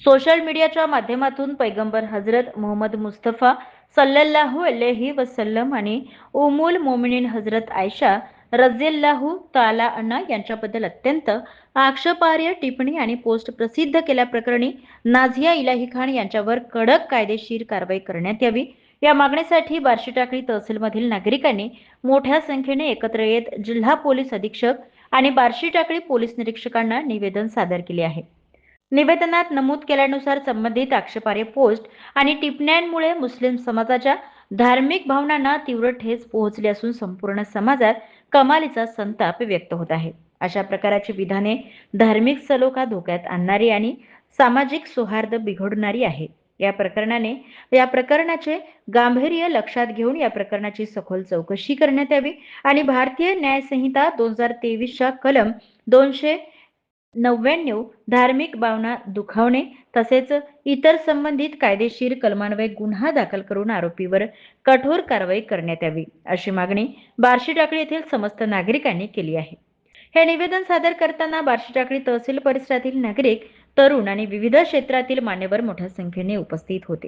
Social मीडियाच्या माध्यमातून पैगंबर हजरत मुहम्मद मुस्तफा सल्लल्लाहु अलैहि वसल्लम आणि उमुल मोमिनीन हजरत आयशा रझियल्लाहु ताला अन्हा यांच्याबद्दल अत्यंत आक्षेपार्ह टिप्पणी आणि पोस्ट प्रसिद्ध केल्याप्रकरणी नाझिया इलाही खान यांच्यावर कडक कायदेशीर कारवाई करण्यात यावी या मागणीसाठी बार्शी टाकळी तहसीलमधील नागरिकांनी मोठ्या संख्येने एकत्र येत जिल्हा पोलीस अधीक्षक आणि बार्शी टाकळी पोलीस निरीक्षकांना निवेदन सादर केले आहे। निवेदनात नमूद केल्यानुसार संबंधित आक्षेपार्ह पोस्ट आणि टिप्पण्यांमुळे मुस्लिम समाजाच्या धार्मिक भावनांना तीव्र ठेच पोहोचली असून संपूर्ण समाजात कमालीचा संताप व्यक्त होत आहे। अशा प्रकारची विधाने धार्मिक सलोखा धोक्यात आणणारी आणि सामाजिक सौहार्द बिघडवणारी आहेत। या प्रकरणाचे गांभीर्य लक्षात घेऊन या प्रकरणाची सखोल चौकशी करण्यात यावी आणि भारतीय न्याय संहिता 2023 च्या कलम 299 धार्मिक भावना दुखावणे तसेच इतर संबंधित कायदेशीर कलमान्वये गुन्हा दाखल करून आरोपीवर कठोर कारवाई करण्यात यावी अशी मागणी बार्शी टाकळी येथील समस्त नागरिकांनी केली आहे। हे निवेदन सादर करताना बार्शी टाकळी तहसील परिसरातील नागरिक, तरुण आणि विविध क्षेत्रातील मान्यवर मोठ्या संख्येने उपस्थित होते।